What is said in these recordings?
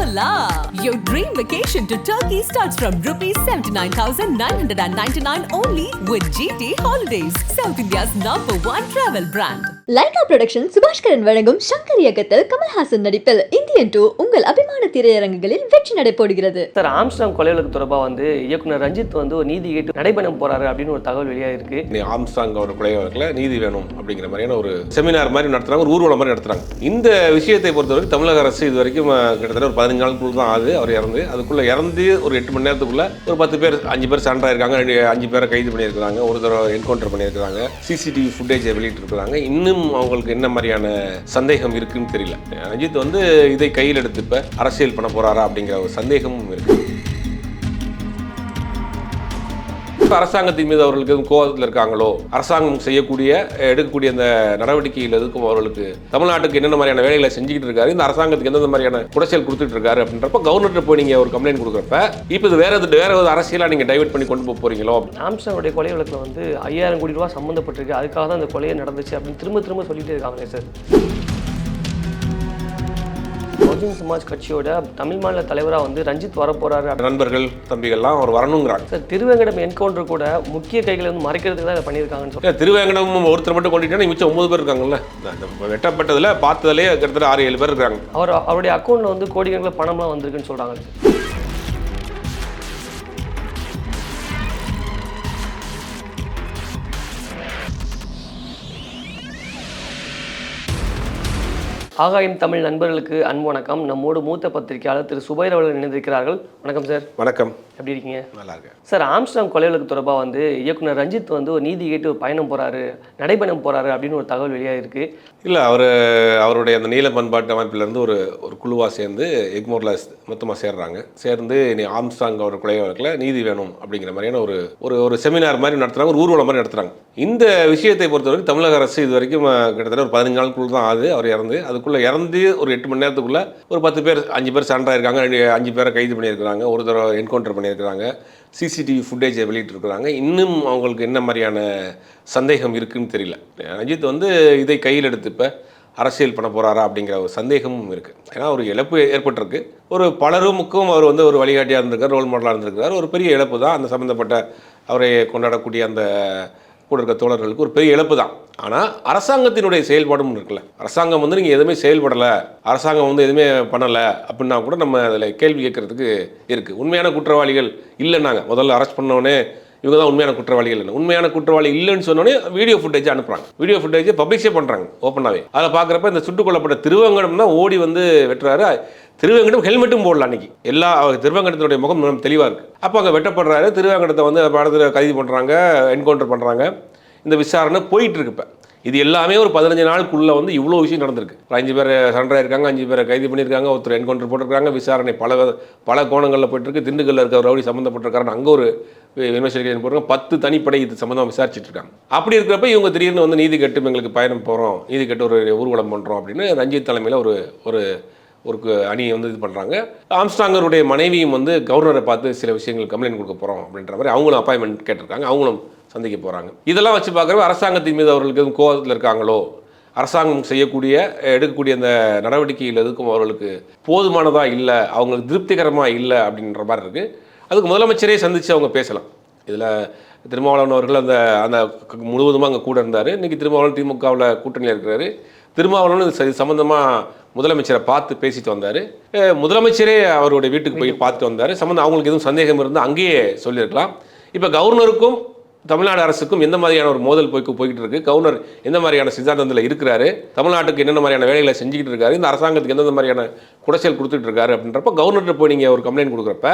Hola! Your dream vacation to Turkey starts from rupees 79,999 only with GT Holidays, South India's #1 travel brand. Lyca production Subaskaran வழங்கும் சங்கர் இயக்கத்தில் கமல்ஹாசன் நடிப்பில் Indian 2 உங்கள் அபிமான திரையரங்குகளில் வெற்றி நடைபோடுகிறது. சார், ஆம்ஸ்டாங் கொலை வழக்கு தொடர்பாக இயக்குனர் ரஞ்சித் ஒரு நீதி கேட்டு நடைபெறும் போறாரு அப்படின்னு ஒரு தகவல் வெளியாக இருக்கு. ஆம்ஸ்டாங் அவர் கொலை வழக்கில் நீதி வேணும் அப்படிங்கிற மாதிரியான ஒரு செமினார் மாதிரி நடத்துறாங்க, ஒரு ஊர்வலம் மாதிரி நடத்துறாங்க. இந்த விஷயத்தை பொறுத்தவரைக்கும் தமிழக அரசு இது வரைக்கும் கிட்டத்தட்ட ஒரு 15 நாளுக்குள்ள தான் ஆகுது அவர் இறந்து. அதுக்குள்ள இறந்து ஒரு 8 மணி நேரத்துக்குள்ள ஒரு 10 பேர் 5 பேர் சண்டை ஆயிருக்காங்க, 5 பேரை கைது பண்ணியிருக்காங்க, ஒரு தடவை என்கவுண்டர் பண்ணியிருக்காங்க, சிசிடிவி ஃபுட்டேஜை வெளியிட்டு இருக்கிறாங்க. இன்னும் அவங்களுக்கு என்ன மாதிரியான சந்தேகம் இருக்குன்னு தெரியல. ரஞ்சித் இதை கையில் எடுத்து இப்ப அரசியல் பண்ண போறாரா அப்படிங்கிற ஒரு சந்தேகமும் இருக்கு. அரசாங்கத்தின் மீது அவர்களுக்கு எதுவும் கோபத்தில் இருக்காங்களோ, அரசாங்கம் எடுக்கக்கூடிய அந்த நடவடிக்கையில் எதுக்கும் அவர்களுக்கு தமிழ்நாட்டுக்கு என்னென்ன மாதிரியான வேலைகளை செஞ்சுக்கிட்டு இருக்காரு, இந்த அரசாங்கத்துக்கு எந்தெந்த மாதிரியான குடைச்சல் கொடுத்துட்டு இருக்காரு அப்படின்றப்ப கவர்னர்கிட்ட போய் நீங்க ஒரு கம்ப்ளைண்ட் கொடுக்குறப்ப இப்போ இது வேற ஒரு அரசியலா நீங்க டைவர்ட் பண்ணி கொண்டு போறீங்களோ. ஆம்ஸ்டாங்குடைய கொலை வழக்கில் 5000 கோடி ரூபாய் சம்மந்தப்பட்டிருக்கு, அதுக்காக தான் அந்த கொலையை நடந்துச்சு அப்படின்னு திரும்ப சொல்லிட்டே இருக்காங்க சார். பகுஜன் சமாஜ் கட்சியோட தமிழ் மாநில தலைவராக ரஞ்சித் வரப்போறாரு. நண்பர்கள் தம்பிகள்லாம் அவர் வரணுங்கிறாங்க சார். திருவேங்கடம் என்கவுண்டர் கூட முக்கிய கைகளை மறைக்கிறதுக்கு தான் இதை பண்ணியிருக்காங்கன்னு சொல்லி திருவேங்கடம் ஒருத்தர் மட்டும் கொண்டுட்டா மிச்சம் 9 பேர் இருக்காங்கல்ல. வெட்டப்பட்டதுல பார்த்ததுலேயே கிட்டத்தட்ட 6-7 பேர் இருக்காங்க. அவருடைய அக்கௌண்ட்ல கோடிக்கணக்கில் பணம்லாம் வந்திருக்குன்னு சொல்றாங்க. ஆகாயம் தமிழ் நண்பர்களுக்கு அன்பு வணக்கம். நம்மோடு மூத்த பத்திரிகையாளர் திரு சுபைர் அவர்கள் இணைந்திருக்கிறார்கள். வணக்கம் சார். வணக்கம். எப்படி இருக்கீங்க? நல்லா இருக்கேன் சார். ஆம்ஸ்டாங் கொலை வழக்கு தொடர்பாக இயக்குனர் ரஞ்சித் ஒரு நீதி கேட்டு ஒரு நடைபயணம் போறாரு அப்படின்னு ஒரு தகவல் வெளியாக இருக்கு. இல்லை, அவருடைய அந்த நீல பண்பாட்டு அமைப்பிலேருந்து ஒரு குழுவாக சேர்ந்து எக்மோரில் மொத்தமாக சேர்ந்து நீ ஆம்ஸ்டாங் அவர் கொலை வழக்கில் நீதி வேணும் அப்படிங்கிற மாதிரியான ஒரு செமினார் மாதிரி நடத்துகிறாங்க, ஒரு ஊர்வலம் மாதிரி நடத்துகிறாங்க. இந்த விஷயத்தை பொறுத்தவரைக்கும் தமிழக அரசு இது வரைக்கும் கிட்டத்தட்ட ஒரு 15 நாளுக்குள்ள தான் ஆகுது அவர் இறந்து. அதுக்குள்ளே இறந்து ஒரு 8 மணி நேரத்துக்குள்ள ஒரு 10 பேர் 5 பேர் சண்டை ஆயிருக்காங்க, 5 பேரை கைது பண்ணியிருக்கிறாங்க, ஒரு தடவை என்கவுண்டர் பண்ணியிருக்கிறாங்க, சிசிடிவி ஃபுட்டேஜை வெளியிட்டு இருக்கிறாங்க. இன்னும் அவங்களுக்கு என்ன மாதிரியான சந்தேகம் இருக்குன்னு தெரியல. ரஞ்சித் இதை கையில் எடுத்து இப்போ அரசியல் பண்ண போகிறாரா அப்படிங்கிற ஒரு சந்தேகமும் இருக்குது. ஏன்னா ஒரு இழப்பு ஏற்பட்டிருக்கு. ஒரு பலருமுக்கும் அவர் ஒரு வழிகாட்டியாக இருந்திருக்கார், ரோல் மாடலாக இருந்திருக்கிறார். ஒரு பெரிய இழப்பு தான். அந்த சம்மந்தப்பட்ட அவரை கொண்டாடக்கூடிய அந்த கூட இருக்க தோழர்களுக்கு ஒரு பெரிய இழப்பு தான். ஆனால் அரசாங்கத்தினுடைய செயல்பாடும் இருக்குல்ல. அரசாங்கம் நீங்கள் எதுவுமே செயல்படலை, அரசாங்கம் எதுவுமே பண்ணலை அப்படின்னா கூட நம்ம அதில் கேள்வி கேட்கறதுக்கு இருக்குது. உண்மையான குற்றவாளிகள் இல்லைன்னாங்க முதல்ல அரெஸ்ட் பண்ணோடனே இவங்க தான் உண்மையான குற்றவாளிகள் இல்லை. உண்மையான குற்றவாளி இல்லைன்னு சொன்னோடனே வீடியோ ஃபுட்டேஜ் அனுப்புகிறாங்க, வீடியோ ஃபுட்டேஜை பப்ளிஷே பண்ணுறாங்க ஓப்பனாகவே. அதில் பார்க்குறப்ப இந்த சுட்டுக் கொல்லப்பட்ட திருவேங்கடம் தான் ஓடி வெட்டுறாரு. திருவேங்கடம் ஹெல்மெட்டும் போடல அன்னைக்கு. திருவேங்கடத்தினுடைய முகம் தெளிவாக இருக்குது. அப்போ அங்கே வெட்டப்படுறாரு. திருவேங்கடத்தை படத்தில் கைது பண்ணுறாங்க, என்கவுண்டர் பண்ணுறாங்க. இந்த விசாரணை போயிட்டு இருக்கு. இப்போ இது எல்லாமே ஒரு 15 நாளுக்குள்ளே இவ்வளோ விஷயம் நடந்திருக்கு. 5 பேர் சண்டை இருக்காங்க, 5 பேரை கைது பண்ணியிருக்காங்க, ஒருத்தர் என்கவுண்டர் போட்டிருக்காங்க. விசாரணை பல கோணங்களில் போயிட்டுருக்கு. திண்டுக்கல்ல இருக்க ரவுடி சம்மந்தப்பட்டிருக்காருன்னு அங்கே ஒரு இன்வெஸ்டிகேஷன் போடுறாங்க. 10 தனிப்படை இது சம்மந்தமாக விசாரிச்சுட்டு இருக்காங்க. அப்படி இருக்கிறப்ப இவங்க திடீர்னு நீதி கட்டு எங்களுக்கு பயணம் போகிறோம், நீதி கட்டு ஒரு ஊர்வலம் பண்ணுறோம் அப்படின்னு ரஞ்சித் தலைமையில் ஒரு அணியை இது பண்ணுறாங்க. ஆம்ஸ்டாங்கருடைய மனைவியும் கவர்னரை பார்த்து சில விஷயங்கள் கம்ப்ளைண்ட் கொடுக்க போகிறோம் அப்படின்ற மாதிரி அவங்களும் அப்பாயின்மெண்ட் கேட்டிருக்காங்க, அவங்களும் சந்திக்க போகிறாங்க. இதெல்லாம் வச்சு பார்க்குறப்ப அரசாங்கத்தின் மீது அவர்களுக்கு எதுவும் கோபத்தில் இருக்காங்களோ, அரசாங்கம் எடுக்கக்கூடிய அந்த நடவடிக்கையில் எதுக்கும் அவர்களுக்கு போதுமானதாக இல்லை, அவங்களுக்கு திருப்திகரமாக இல்லை அப்படின்ற மாதிரி இருக்குது. அதுக்கு முதலமைச்சரே சந்தித்து அவங்க பேசலாம். இதில் திருமாவளவன் அவர்கள் அந்த முழுவதுமாக அங்கே கூட இருந்தார். இன்றைக்கி திருமாவளவன் திமுகவில் கூட்டணியில் இருக்கிறாரு. திருமாவளவன் இது சம்மந்தமாக முதலமைச்சரை பார்த்து பேசிட்டு வந்தார். முதலமைச்சரே அவருடைய வீட்டுக்கு போய் பார்த்து வந்தார். அவங்களுக்கு எதுவும் சந்தேகம் இருந்தால் அங்கேயே சொல்லியிருக்கலாம். இப்போ கவர்னருக்கும் தமிழ்நாடு அரசுக்கும் எந்த மாதிரியான ஒரு மோதல் போய்கிட்டு இருக்கு, கவர்னர் எந்த மாதிரியான சித்தாந்தத்தில் இருக்கிறாரு, தமிழ்நாட்டுக்கு என்னென்ன மாதிரியான வேலைகளை செஞ்சுக்கிட்டு இருக்காரு, இந்த அரசாங்கத்துக்கு எந்தெந்த மாதிரியான குடைச்சல் கொடுத்துட்டு இருக்காரு அப்படின்றப்ப கவர்னர்கிட்ட போய் நீங்கள் ஒரு கம்ப்ளைண்ட் கொடுக்குறப்ப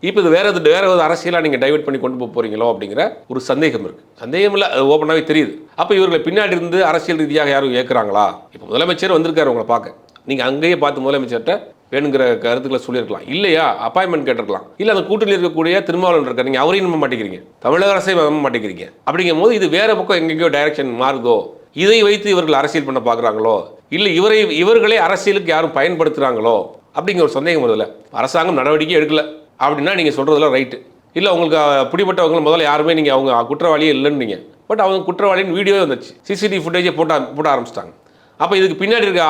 இப்போ இது வேற ஒரு அரசியலாக நீங்கள் டைவர்ட் பண்ணி கொண்டு போகிறீங்களோ அப்படிங்கிற ஒரு சந்தேகம் இருக்குது. சந்தேகம் இல்லை, அது ஓப்பனாகவே தெரியுது. அப்போ இவர்களை பின்னாடி இருந்து அரசியல் ரீதியாக யாரும் ஏற்கிறாங்களா? இப்போ முதலமைச்சர் வந்திருக்காரு உங்களை பார்க்க, நீங்கள் அங்கேயே பார்த்து முதலமைச்சர்கிட்ட வேணுங்கிற கருத்துக்களை சொல்லியிருக்கலாம், இல்லையா அப்பாயின்மெண்ட் கேட்டிருக்கலாம். இல்லை அந்த கூட்டணியில் இருக்கக்கூடிய திருமாவளவன் இருக்கார், நீங்கள் அவரையும் நம்ப மாட்டேங்கிறீங்க, தமிழக அரசை நம்ப மாட்டேங்கிறீங்க. அப்படிங்கும் போது இது வேற பக்கம் எங்கெங்கயோ டைரக்ஷன் மாறுதோ, இதை வைத்து இவர்கள் அரசியல் பண்ண பார்க்குறாங்களோ, இல்லை இவர்களே அரசியலுக்கு யாரும் பயன்படுத்துகிறாங்களோ அப்படிங்கிற ஒரு சந்தேகம் வருதுல்ல. அரசாங்கம் நடவடிக்கை எடுக்கல அப்படின்னா நீங்கள் சொல்கிறதுலாம் ரைட்டு. இல்லை உங்களுக்கு பிடிப்பட்டவங்க முதல்ல யாருமே நீங்கள் அவங்க குற்றவாளியே இல்லைன்னு பட் அவங்க குற்றவாளின்னு வீடியோவே வந்துச்சு, சிசிடிவி ஃபுட்டேஜே போட ஆரம்பிச்சிட்டாங்க. அப்போ இதுக்கு பின்னாடி இருக்க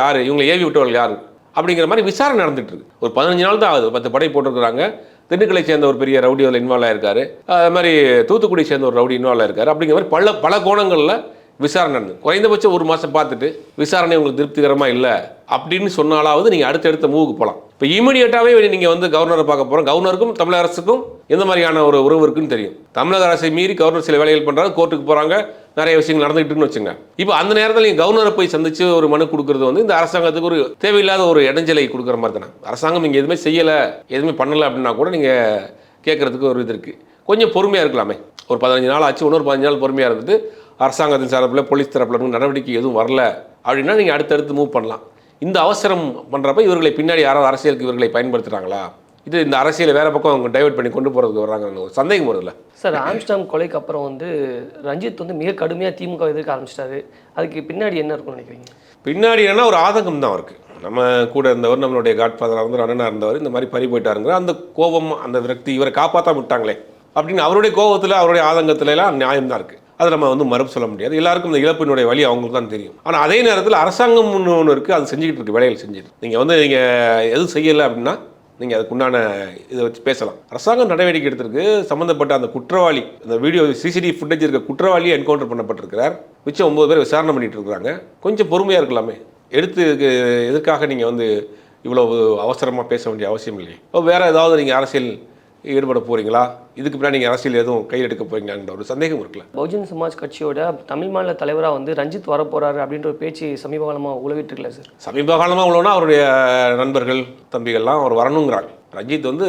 ஆறு இவங்களை ஏவி விட்டவர்கள் யார் அப்படிங்கிற மாதிரி விசாரணை நடந்துட்டு இருக்கு. ஒரு 15 நாள் தான் ஆகுது, 10 படை போட்டிருக்கிறாங்க. திண்டுக்கலை சேர்ந்த ஒரு பெரிய ரவுடி அதில் இன்வால்வ் ஆயிருக்காரு, அது மாதிரி தூத்துக்குடி சேர்ந்த ஒரு ரவுடி இன்வால்வ் ஆயிருக்காரு. அப்படிங்கிற மாதிரி பல கோணங்களில் விசாரணை நடந்து குறைந்தபட்சம் 1 மாதம் பார்த்துட்டு விசாரணை உங்களுக்கு திருப்திகரமாக இல்லை அப்படின்னு சொன்னாலாவது நீங்கள் அடுத்தடுத்த மூவுக்கு போகலாம். இப்போ இமீடியட்டாகவே நீங்கள் வந்து கவர்னரை பார்க்க போகிறோம். கவர்னருக்கும் தமிழக அரசுக்கும் எந்த மாதிரியான ஒரு உறவு இருக்குன்னு தெரியும். தமிழக அரசை மீறி கவர்னர் சில வேலைகள் பண்ணுறாங்க, கோர்ட்டுக்கு போகிறாங்க, நிறைய விஷயங்கள் நடந்துகிட்டு இருக்குன்னு வச்சுங்க. இப்போ அந்த நேரத்தில் நீங்கள் கவர்னரை போய் சந்திச்சு ஒரு மனு கொடுக்குறது வந்து இந்த அரசாங்கத்துக்கு ஒரு தேவையில்லாத ஒரு இடைஞ்சலை கொடுக்குற மாதிரி தானே. அரசாங்கம் நீங்கள் எதுவுமே செய்யலை, எதுவுமே பண்ணலை அப்படின்னா கூட நீங்கள் கேட்குறதுக்கு ஒரு இது இருக்குது. கொஞ்சம் பொறுமையாக இருக்கலாமே. ஒரு 15 நாள் ஆச்சு, இன்னொரு 15 நாள் பொறுமையாக இருந்துட்டு அரசாங்கத்தின் சார்பில் போலீஸ் தரப்பில் நடவடிக்கை எதுவும் வரல அப்படின்னா நீங்கள் அடுத்தடுத்து மூவ் பண்ணலாம். இந்த அவசரம் பண்ணுறப்ப இவர்களை பின்னாடி யாராவது அரசியலுக்கு இவர்களை பயன்படுத்துகிறாங்களா, இது இந்த அரசியலை வேறு பக்கம் அவங்க டைவெர்ட் பண்ணி கொண்டு போகிறதுக்கு வர்றாங்கன்னு ஒரு சந்தேகம் வருதுல்ல சார். ஆம்ஸ்டாங் கொலைக்கு அப்புறம் வந்து ரஞ்சித் வந்து மிக கடுமையாக திமுக எதிர்க்க ஆரம்பிச்சிட்டாரு. அதுக்கு பின்னாடி என்ன இருக்கும்னு நினைக்கிறீங்க? பின்னாடி என்ன ஒரு ஆதங்கம் தான் அவருக்கு. நம்ம கூட இருந்தவர், நம்மளுடைய காட்ஃபாதராக இருந்தவர், அண்ணனாக இருந்தவர், இந்த மாதிரி பறி போயிட்டாருங்கிற அந்த கோபம், அந்த விரக்தி, இவரை காப்பாற்ற விட்டாங்களே அப்படின்னு அவருடைய கோபத்தில், அவருடைய ஆதங்கத்திலலாம் நியாயம்தான் இருக்குது. அதை நம்ம வந்து மறுப்பு சொல்ல முடியாது. எல்லாருக்கும் இந்த இழப்பினுடைய வழி அவங்களுக்கு தான் தெரியும். ஆனால் அதே நேரத்தில் அரசாங்கம் ஒன்று இருக்குது, அது செஞ்சுக்கிட்டு இருக்கு, வேலைகள் செஞ்சுட்டு. நீங்கள் எதுவும் செய்யலை அப்படின்னா நீங்கள் அதுக்குண்டான இதை வச்சு பேசலாம். அரசாங்கம் நடவடிக்கை எடுத்திருக்கு. சம்மந்தப்பட்ட அந்த குற்றவாளி, அந்த வீடியோ சிசிடிவி ஃபுட்டேஜ் இருக்க குற்றவாளியை என்கவுண்டர் பண்ணப்பட்டிருக்கிறார். மிச்சம் 9 பேர் விசாரணை பண்ணிட்டு இருக்கிறாங்க. கொஞ்சம் பொறுமையாக இருக்கலாமே. எதற்காக நீங்கள் வந்து இவ்வளவு அவசரமாக பேச வேண்டிய அவசியம் இல்லையே. வேறு ஏதாவது நீங்கள் அரசியல் ஈடுபட போகிறீங்களா, இதுக்கு பின்னாடி நீங்கள் அரசியல் எதுவும் கையில் எடுக்க போகிறீங்கன்ற ஒரு சந்தேகம் இருக்குல்ல. பகுஜன் சமாஜ் கட்சியோட தமிழ் மாநில தலைவராக வந்து ரஞ்சித் வரப்போகிறாரு அப்படின்ற ஒரு பேச்சு சமீப காலமாக உலகிட்டு இருக்குல்ல சார். சமீப காலமாக உள்ளோன்னா அவருடைய நண்பர்கள், தம்பிகள்லாம் அவர் வரணுங்கிறாங்க. ரஞ்சித் வந்து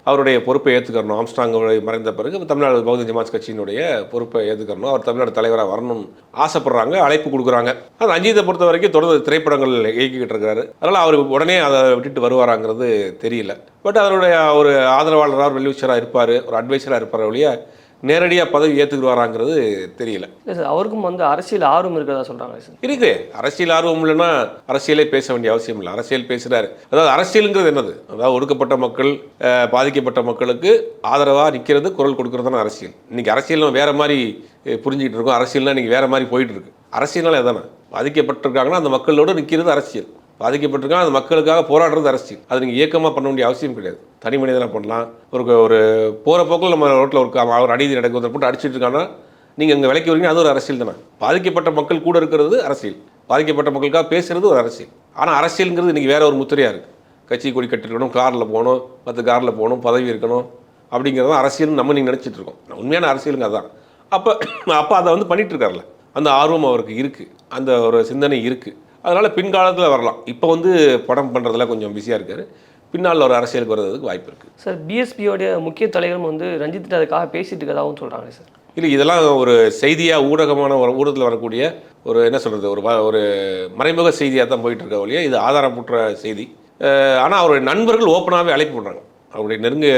அவருடைய பொறுப்பை ஏற்றுக்கணும். ஆம்ஸ்டாங் மறைந்த பிறகு தமிழ்நாடு பகுஜன் சமாஜ் கட்சியினுடைய பொறுப்பை ஏற்றுக்கணும். அவர் தமிழ்நாடு தலைவராக வரணும்னு ஆசைப்படுறாங்க, அழைப்பு கொடுக்குறாங்க. ஆனால் ரஞ்சித்தை பொறுத்த வரைக்கும் தொடர்ந்து திரைப்படங்கள் இயக்கிக்கிட்டு இருக்காரு. அதனால் அவர் உடனே அதை விட்டுட்டு வருவாராங்கிறது தெரியல. பட் அவருடைய ஒரு ஆதரவாளராக, வெல்விஷராக இருப்பார், ஒரு அட்வைசராக இருப்பார் வழிய நேரடியாக பதவி ஏற்றுக்குவாராங்கிறது தெரியல. இல்லை சார், அவருக்கும் வந்து அரசியல் ஆர்வம் இருக்கிறதா சொல்கிறாங்க சார். இருக்கு. அரசியல் ஆர்வம் இல்லைன்னா அரசியலே பேச வேண்டிய அவசியம் இல்லை. அரசியல் பேசுகிறாரு. அதாவது அரசியலுங்கிறது என்னது? அதாவது ஒடுக்கப்பட்ட மக்கள், பாதிக்கப்பட்ட மக்களுக்கு ஆதரவாக நிற்கிறது, குரல் கொடுக்குறது அரசியல். இன்னைக்கு அரசியல் வேற மாதிரி புரிஞ்சுக்கிட்டு இருக்கோம். அரசியல்னா இன்னைக்கு வேற மாதிரி போயிட்டு இருக்கு. அரசியல்னால எதானே பாதிக்கப்பட்டிருக்காங்கன்னா அந்த மக்களோடு நிற்கிறது அரசியல். பாதிக்கப்பட்டிருக்காங்க அந்த மக்களுக்காக போராடுறது அரசியல். அது நீங்கள் இயக்கமாக பண்ண வேண்டிய அவசியம் கிடையாது. தனி மனிதனாக பண்ணலாம். ஒரு போகிற போக்கில் நம்ம ரோட்டில் ஒரு அநீதி நடக்குது போட்டு அடிச்சுட்டு இருக்காங்கன்னா நீங்கள் இங்கே விலைக்கு வரீங்க, அது ஒரு அரசியல் தானே. பாதிக்கப்பட்ட மக்கள் கூட இருக்கிறது அரசியல். பாதிக்கப்பட்ட மக்களுக்காக பேசுகிறது ஒரு அரசியல். ஆனால் அரசியலுங்கிறது இன்றைக்கி வேற ஒரு முத்திரையாக இருக்குது. கட்சி கொடி கட்டிருக்கணும், காரில் போகணும், காரில் போகணும், பதவி இருக்கணும் அப்படிங்கிறது அரசியல்னு நம்ம நீங்கள் நினச்சிட்டு இருக்கோம். உண்மையான அரசியலுங்க அதுதான். அப்போ அதை வந்து பண்ணிகிட்டு இருக்காருல்ல, அந்த ஆர்வம் அவருக்கு இருக்குது, அந்த ஒரு சிந்தனை இருக்குது. அதனால் பின்காலத்தில் வரலாம். இப்போ வந்து படம் பண்ணுறதுல கொஞ்சம் பிஸியாக இருக்கார். பின்னால் ஒரு அரசியலுக்கு வர்றதுக்கு வாய்ப்பு இருக்குது சார். பிஎஸ்பியோடைய முக்கிய தலைவரும் வந்து ரஞ்சித் அதுக்காக பேசிட்டு இருக்கதாகவும் சொல்கிறாங்க சார். இல்லை, இதெல்லாம் ஒரு செய்தியாக ஊடகமான ஊடகத்தில் வரக்கூடிய ஒரு என்ன சொல்கிறது, ஒரு மறைமுக செய்தியாக தான் போயிட்டு இருக்க வழியா இது ஆதாரமுற்ற செய்தி. ஆனால் அவருடைய நண்பர்கள் ஓப்பனாகவே அழைப்பு பண்ணுறாங்க. அவருடைய நெருங்கிய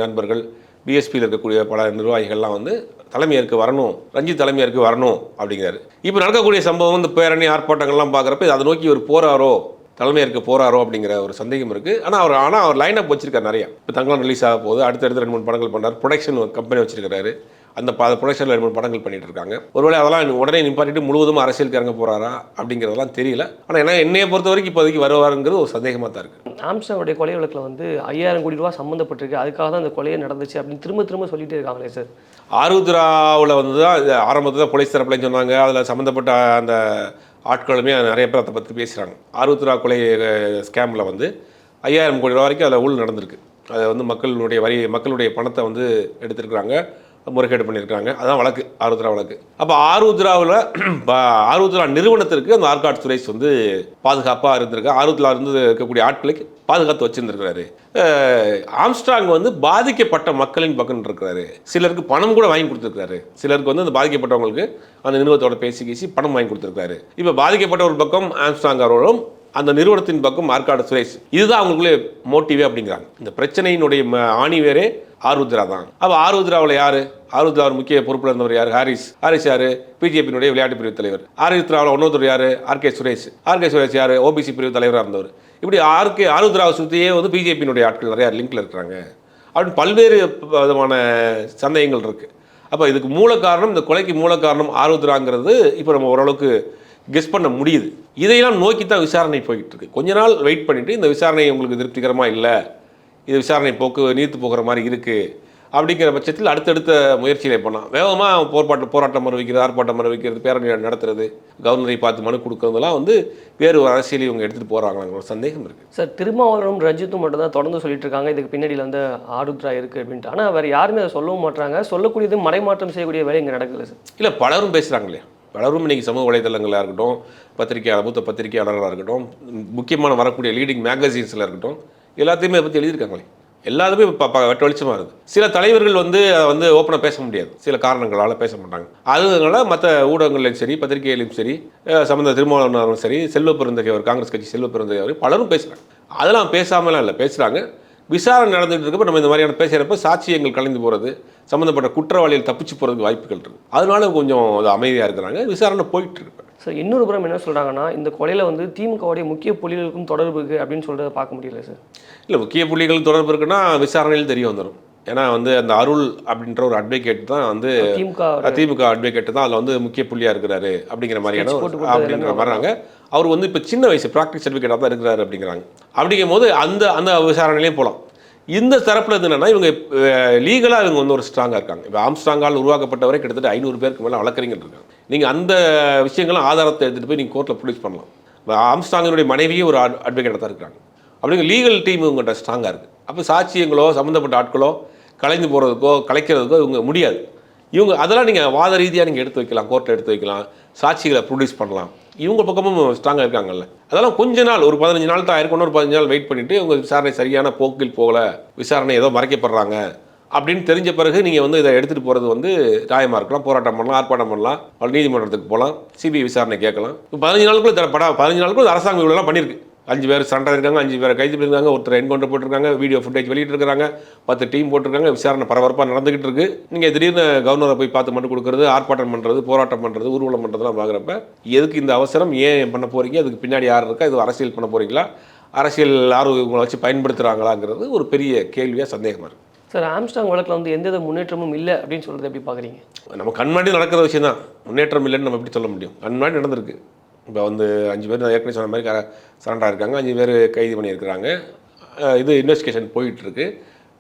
நண்பர்கள், பிஎஸ்பியில் இருக்கக்கூடிய பல நிர்வாகிகள்லாம் வந்து தலைமையேற்க வரணும், ரஞ்சித் தலைமையேற்க வரணும் அப்படிங்கிறாரு. இப்போ நடக்கக்கூடிய சம்பவம் வந்து பேரணி ஆர்ப்பாட்டங்கள்லாம் பார்க்குறப்ப அதை நோக்கி ஒரு போகிறாரோ, தலைமையேற்க போகிறாரோ அப்படிங்கிற ஒரு சந்தேகம் இருக்குது. ஆனால் அவர் லைன் அப் வச்சிருக்காரு நிறையா. இப்போ தங்கலாம் ரிலீஸ் ஆக போகுது, அடுத்தடுத்து 2-3 படங்கள் பண்ணார். ப்ரொடக்ஷன் கம்பெனி வச்சிருக்காரு. அந்த ப்ரொடக்ஷனில் 2-3 படங்கள் பண்ணிட்டு இருக்காங்க. ஒருவேளை அதெல்லாம் உடனே நிப்பாட்டிட்டு முழுவதும் அரசியலுக்கு இறங்க போகிறாரா அப்படிங்கிறதெல்லாம் தெரியல. ஆனால் என்னையை பொறுத்த வரைக்கும் இப்போதைக்கு வருவாருங்கிறது ஒரு சந்தேகமாக தான் இருக்குது. ஆம்ஸ்டாங்கோடைய கொலை வழக்கில் வந்து 5000 கோடி ரூபா சம்மந்தப்பட்டிருக்கு, அதுக்காக தான் அந்த கொலையை நடந்துச்சு அப்படின்னு திரும்ப சொல்லிட்டு இருக்காங்களே சார். ஆருத்ராவில் வந்து தான் ஆரம்பத்தில் தான் போலீஸ் தரப்புலன்னு சொன்னாங்க. அதில் சம்மந்தப்பட்ட அந்த ஆட்களுமே நிறைய பேர் அதை பற்றி பேசுகிறாங்க. ஆருத்ரா கொலை ஸ்கேமில் வந்து 5000 கோடி ரூபா வரைக்கும் அதில் ஊழல் நடந்திருக்கு. அதை வந்து மக்களுடைய பணத்தை வந்து எடுத்துருக்குறாங்க, முறைகேடு பண்ணியிருக்காங்க. அதான் வழக்கு, ஆருத்ரா வழக்கு. அப்போ ஆருத்ரா நிறுவனத்திற்கு அந்த ஆர்காட் சுரேஷ் வந்து பாதுகாப்பாக இருந்திருக்கு. ஆருத்ரா இருந்து இருக்கக்கூடிய ஆட்களுக்கு பாதுகாத்து வச்சுருந்துருக்கிறாரு. ஆம்ஸ்டாங் வந்து பாதிக்கப்பட்ட மக்களின் பக்கம் இருக்கிறாரு. சிலருக்கு பணம் கூட வாங்கி கொடுத்துருக்காரு. சிலருக்கு வந்து அந்த பாதிக்கப்பட்டவங்களுக்கு அந்த நிறுவனத்தோட பேசி பணம் வாங்கி கொடுத்துருக்காரு. இப்போ பாதிக்கப்பட்ட ஒரு பக்கம் ஆம்ஸ்டாங் அவர்களும், அந்த நிறுவனத்தின் பக்கம் ஆர்காட் சுரேஷ். இதுதான் அவங்களுக்குள்ளே மோட்டிவே அப்படிங்கிறாங்க. இந்த பிரச்சனையினுடைய ஆணி வேறே ஆருத்ரா தான். அப்போ ஆருத்ராவில் யார்? ஆருத்ராவில் முக்கிய பொறுப்பில் இருந்தவர் யார்? ஹாரிஸ் யார்? பிஜேபியினுடைய விளையாட்டு பிரிவு தலைவர். ஆருத்ராவில் இன்னொருத்தர் யார்? ஆர்கே சுரேஷ் யார்? ஓபிசி பிரிவு தலைவராக இருந்தவர். இப்படி ஆருத்ராவை சுற்றியே வந்து பிஜேபியினுடைய ஆட்கள் நிறையா லிங்கில் இருக்கிறாங்க அப்படின்னு பல்வேறு விதமான சந்தேகங்கள் இருக்குது. அப்போ இதுக்கு மூல காரணம், இந்த கொலைக்கு மூல காரணம் ஆருத்ராங்கிறது இப்போ நம்ம ஓரளவுக்கு கெஸ் பண்ண முடியுது. இதையெல்லாம் நோக்கி தான் விசாரணை போய்கிட்டு இருக்கு. கொஞ்ச நாள் வெயிட் பண்ணிவிட்டு இந்த விசாரணை உங்களுக்கு திருப்திகரமாக இல்லை, இது விசாரணை நீர்த்து போகிற மாதிரி இருக்குது அப்படிங்கிற பட்சத்தில் அடுத்தடுத்த முயற்சிகளை பண்ணலாம். வேகமாக போராட்டம் அறிவிக்கிறது, ஆர்ப்பாட்டம் அறிவிக்கிறது, பேரணி நடத்துறது, கவர்னரை பார்த்து மனு கொடுக்கறதெல்லாம் வேறு ஒரு அரசியலை இவங்க எடுத்துகிட்டு போகிறாங்களாங்கிற ஒரு சந்தேகம் இருக்குது. சார், திருமாவளவனும் ரஞ்சித்தும் மட்டும் தான் தொடர்ந்து சொல்லிட்டு இருக்காங்க இதுக்கு பின்னாடியில் ஆருத்ரா இருக்குது அப்படின்ட்டு. ஆனால் வேறு யாருமே அதை சொல்லவும் மாட்டாங்க. சொல்லக்கூடியது மறைமாற்றம் செய்யக்கூடிய வேலை இங்கே நடக்கல சார். இல்லை, பலரும் பேசுகிறாங்க இல்லையா, பலரும் இன்றைக்கி சமூக வலைதளங்களாக இருக்கட்டும், மூத்த பத்திரிகையாளர்களாக இருக்கட்டும், முக்கியமான வரக்கூடிய லீடிங் மேகசின்ஸில் இருக்கட்டும், எல்லாத்தையுமே அதை பற்றி எழுதியிருக்காங்களே. எல்லாருமே வெட்ட வெளிச்சமாக இருக்குது. சில தலைவர்கள் ஓப்பனாக பேச முடியாது, சில காரணங்களால் பேச மாட்டாங்க. அதனால மற்ற ஊடகங்கள்லையும் சரி, பத்திரிகையிலையும் சரி, சம்பந்த திருமாவளவனும் சரி, செல்வ பெருந்தகை அவர் காங்கிரஸ் கட்சி செல்வ பெருந்தகை அவர் பலரும் பேசுகிறாங்க. அதெல்லாம் பேசாமலாம் இல்லை, பேசுகிறாங்க. விசாரணை நடந்துகிட்டு இருக்கப்போ நம்ம இந்த மாதிரியான பேசுகிறப்ப சாட்சியங்கள் கலைந்து போகிறது, சம்மந்தப்பட்ட குற்றவாளிகள் தப்பிச்சு போகிறதுக்கு வாய்ப்புகள் இருக்குது. அதனால கொஞ்சம் அமைதியாக இருக்கிறாங்க, விசாரணை போயிட்டு இருக்கு. சார், இன்னொரு புறம் என்ன சொல்கிறாங்கன்னா, இந்த கொலையில் திமுகவுடைய முக்கிய புள்ளிகளுக்கும் தொடர்பு இருக்குது அப்படின்னு சொல்கிறத பார்க்க முடியல சார். இல்லை, முக்கிய புள்ளிகள் தொடர்பு இருக்குன்னா விசாரணையில் தெரிய வந்துடும். ஏன்னா அந்த அருள் அப்படின்ற ஒரு அட்வொகேட் தான் திமுக அட்வொகேட் தான் அதில் முக்கிய புள்ளியாக இருக்கிறாரு அப்படிங்கிற மாதிரியான அப்படிங்கிற மாதிரிறாங்க. அவர் இப்போ சின்ன வயசு ப்ராக்டிஸ் சர்டிஃபிகேட்டாக தான் இருக்கிறாரு அப்படிங்கிறாங்க. அப்படிங்கும் போது அந்த விசாரணையிலையும் போகலாம். இந்த தரப்பில் என்னன்னா, இவங்க லீகலாக இவங்க ஒரு ஸ்ட்ராங்காக இருக்காங்க. இப்போ ஆம்ஸ்ட்ராங்கால் உருவாக்கப்பட்டவரை கிட்டத்தட்ட 500 பேருக்கு மேலே வழக்கறிஞர் இருக்காங்க. நீங்கள் அந்த விஷயங்களும் ஆதாரத்தை எடுத்துகிட்டு போய் நீங்கள் கோர்ட்டில் ப்ரொடியூஸ் பண்ணலாம். இப்போ ஆம்ஸ்ட்ராங்கினுடைய மனைவியே ஒரு அட்வொகேட்டாக தான் இருக்கிறாங்க. அப்படிங்கிற லீகல் டீம் இவங்கள்ட்ட ஸ்ட்ராங்காக இருக்குது. அப்போ சாட்சியங்களோ சம்மந்தப்பட்ட ஆட்களோ கலைந்து போகிறதுக்கோ கலைக்கிறதுக்கோ இவங்க முடியாது. இவங்க அதெல்லாம் நீங்கள் வாத ரீதியாக நீங்கள் எடுத்து வைக்கலாம், கோர்ட்டில் எடுத்து வைக்கலாம், சாட்சிகளை ப்ரொடியூஸ் பண்ணலாம். இவங்க பக்கமும் ஸ்ட்ராங்காக இருக்காங்கல்ல. அதெல்லாம் கொஞ்ச நாள், ஒரு 15 நாள் தான் ஆயிருக்கும், ஒரு 15 நாள் வெயிட் பண்ணிவிட்டு இவங்க விசாரணை சரியான போக்கில் போகலை, விசாரணை ஏதோ மறைக்கப்படுறாங்க அப்படின்னு தெரிஞ்ச பிறகு நீங்கள் இதை எடுத்துகிட்டு போகிறது நியாயமாக இருக்கலாம். போராட்டம் பண்ணலாம், ஆர்ப்பாட்டம் பண்ணலாம், நீதிமன்றத்துக்கு போகலாம், சிபிஐ விசாரணை கேட்கலாம். இப்போ 15 நாளுக்குள்ள 15 நாளுக்குள்ள அரசாங்கம் இவ்வளோலாம் பண்ணியிருக்கு. 5 பேர் சண்டை இருக்காங்க, 5 பேரை கைது பண்ணியிருக்காங்க, ஒருத்தர் என்கவுண்டர் போட்டிருக்காங்க, வீடியோ ஃபுட்டேஜ் வெளியிட்டிருக்காங்க, 10 டீம் போட்டிருக்காங்க, விசாரணை பரபரப்பாக நடந்துகிட்டு இருக்கு. நீங்கள் திடீர்னு கவர்னரை போய் பார்த்து மனு கொடுக்குறது, ஆர்ப்பாட்டம் பண்ணுறது, போராட்டம் பண்ணுறது, ஊர்வலம் பண்ணுறதுலாம் பார்க்குறப்ப எதுக்கு இந்த அவசரம், ஏன் பண்ண போகிறீங்க, அதுக்கு பின்னாடி யார் இருக்கா, இது அரசியல் பண்ண போகிறீங்களா, அரசியல் யாரும் இவங்களை வச்சு பயன்படுத்துகிறாங்களாங்கிறது ஒரு பெரிய கேள்வியாக சந்தேகமாக இருக்குது. சார், ஆம்ஸ்ட்ராங் வழக்கில் எந்த முன்னேற்றமும் இல்லை அப்படின்னு சொல்கிறது எப்படி பார்க்குறீங்க? நம்ம கண்மாடி நடக்கிற விஷயம் தான், முன்னேற்றம் இல்லைன்னு நம்ம எப்படி சொல்ல முடியும்? கண்மாடி நடந்திருக்கு. இப்போ 5 பேர் நான் ஏற்கனவே சொன்ன மாதிரி சரண்டாக இருக்காங்க, 5 பேர் கைது பண்ணியிருக்கிறாங்க. இது இன்வெஸ்டிகேஷன் போயிட்டுருக்கு.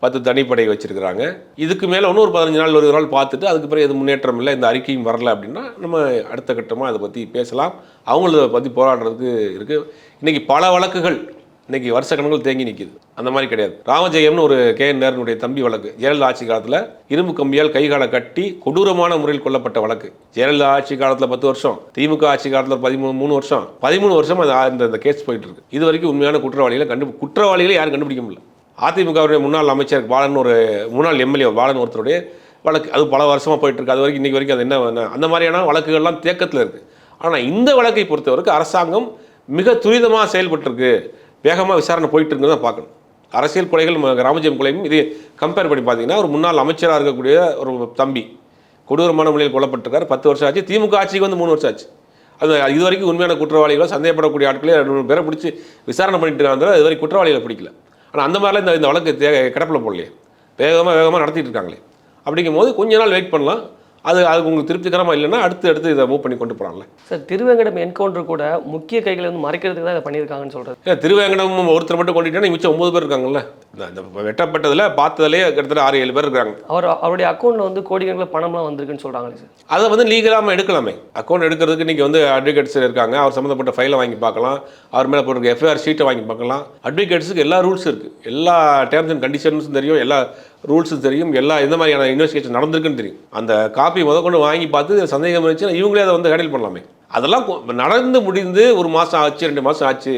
10 தனிப்படை வச்சுருக்கிறாங்க. இதுக்கு மேலே இன்னும் ஒரு 15 நாள் 20 நாள் பார்த்துட்டு அதுக்கு பிறகு எது முன்னேற்றம் இல்லை, இந்த அறிக்கையும் வரல அப்படின்னா நம்ம அடுத்த கட்டமாக அதை பற்றி பேசலாம். அவங்கள பற்றி போராடுறதுக்கு இருக்குது. இன்றைக்கி பல வழக்குகள் இன்றைக்கி வருஷ கணக்கில் தேங்கி நிற்கிது. அந்த மாதிரி கிடையாது. ராமஜெயம்னு ஒரு KN தம்பி வழக்கு, ஜெயலலிதா ஆட்சி காலத்தில் இரும்பு கம்பியால் கைகாலை கட்டி கொடூரமான முறையில் கொல்லப்பட்ட வழக்கு. ஜெயலலிதா ஆட்சி காலத்தில் 10 வருஷம், திமுக ஆட்சி காலத்தில் 13 வருஷம், 13 வருஷம் அந்த கேஸ் போயிட்டு இருக்கு. இது வரைக்கும் உண்மையான குற்றவாளிகளை யாரும் கண்டுபிடிக்க முடியல. அதிமுகவுடைய முன்னாள் அமைச்சர் பாலன், ஒரு முன்னாள் எம்எல்ஏ பாலன் ஒருத்தருடைய வழக்கு, அது பல வருஷமாக போயிட்டு இருக்கு. அது வரைக்கும் இன்றைக்கி வரைக்கும் அது என்ன அந்த மாதிரியான வழக்குகள்லாம் தேக்கத்தில் இருக்குது. ஆனால் இந்த வழக்கை பொறுத்தவரைக்கும் அரசாங்கம் மிக துரிதமாக செயல்பட்டுருக்கு, வேகமாக விசாரணை போயிட்டு இருக்குன்னு தான் பார்க்கணும். அரசியல் கொலைகள் ராமஜெயம் கொலையும் இது கம்பேர் பண்ணி பார்த்தீங்கன்னா, ஒரு முன்னாள் அமைச்சராக இருக்கக்கூடிய ஒரு தம்பி கொடூரமான முறையில் கொல்லப்பட்டிருக்காரு. 10 வருஷம் ஆச்சு. திமுக ஆட்சிக்கு 3 வருஷம் ஆச்சு. அது இது வரைக்கும் உண்மையான குற்றவாளிகளோ சந்தேகப்படக்கூடிய ஆட்களே 2 பேரை பிடிச்சி விசாரணை பண்ணிட்டு இருக்காங்க. இது வரைக்கும் குற்றவாளிகளை பிடிக்கல. ஆனால் அந்த மாதிரிலாம் இந்த வழக்கு கிடப்பில் போடலையே, வேகமாக நடத்திட்டு இருக்காங்களே. அப்படிங்கும் போது கொஞ்ச நாள் வெயிட் பண்ணலாம். அதுக்கு உங்களுக்கு திருப்திகரமாக இல்லைன்னா அடுத்து இதை மூவ் பண்ணி கொண்டு போகிறாங்களே. சார், திருவேங்கடம் என்கவுண்டர் கூட முக்கிய கைகளை மறைக்கிறதுக்கு தான் இதை பண்ணியிருக்காங்கன்னு சொல்கிறது. இல்லை, திருவேங்கடம் ஒருத்தர் மட்டும் கொண்டுட்டா மிச்சம் 9 பேர் இருக்காங்கல்ல. இந்த வெட்டப்பட்டதில் பார்த்ததுலேயே கிட்டத்தட்ட 6-7 பேர் இருக்காங்க. அவருடைய அக்கௌண்ட்டில் கோடிக்கணக்கில் பணம்லாம் வந்திருக்குன்னு சொல்கிறாங்களே சார். அதை லீகலாக எடுக்கலாமே. அக்கௌண்ட் எடுக்கிறதுக்கு இன்றைக்கி அட்வொகேட்ஸ் இருக்காங்க. அவர் சம்மந்தப்பட்ட ஃபைலை வாங்கி பார்க்கலாம், அவர் மேலே போட்டிருக்க FIR ஷீட்டை வாங்கி பார்க்கலாம். அட்வொகேட்ஸுக்கு எல்லா ரூல்ஸ் இருக்குது, எல்லா டேர்ம்ஸ் அண்ட் கண்டிஷன்ஸும் தெரியும், எல்லா ரூல்ஸும் தெரியும், எல்லா எந்த மாதிரியான இன்வெஸ்டிகேஷன் நடந்திருக்குன்னு தெரியும். அந்த காப்பி கொண்டு வாங்கி பார்த்து சந்தேகம் இருந்துச்சுன்னா இவங்களே அதை ஹேண்டில் பண்ணலாமே. அதெல்லாம் நடந்து முடிந்து 1 மாதம் ஆச்சு, 2 மாதம் ஆச்சு,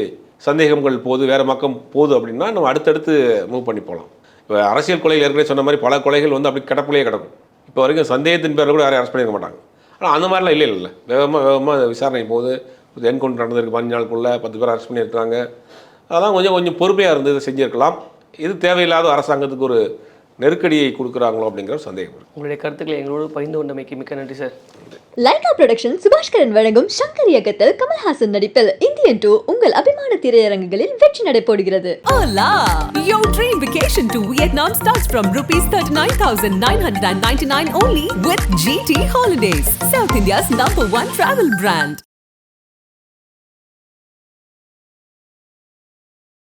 சந்தேகங்கள் போகுது, வேறு பக்கம் போகுது அப்படின்னா நம்ம அடுத்தடுத்து மூவ் பண்ணி போகலாம். இப்போ அரசியல் கொலைகள் ஏற்கனவே சொன்ன மாதிரி பல கொலைகள் அப்படி கிடப்பிலேயே கிடக்கும். இப்போ வரைக்கும் சந்தேகத்தின் பேரில் கூட யாரையும் அரெஸ்ட் பண்ணிக்க மாட்டாங்க. ஆனால் அந்த மாதிரிலாம் இல்லை. வேகமாக விசாரணை போகுது. என்கவுண்டர் நடந்திருக்கு, 15 நாளுக்குள்ளே 10 பேர் அரெஸ்ட் பண்ணியிருக்காங்க. அதெல்லாம் கொஞ்சம் பொறுமையாக இருந்து இதை செஞ்சுருக்கலாம். இது தேவையில்லாத அரசாங்கத்துக்கு ஒரு நெருக்கடியை கொடுக்குறாங்களோ அப்படிங்கிற சந்தேகம். உங்களுடைய கருத்துக்களை எங்களோடு பகிர்ந்து கொண்டமைக்கு மிக்க நன்றி சார். லைகா புரொடக்ஷன் சுபாஷ்கரன் வழங்கும் சங்கர் இயக்கத்தில் கமல்ஹாசன் நடிப்பில் இந்தியன் 2 உங்கள் அபிமான திரையரங்குகளில் வெற்றி நடைபோடுகிறது. Hola! Your dream vacation to Vietnam starts from ₹39,999 only with GT Holidays, South India's #1 travel brand.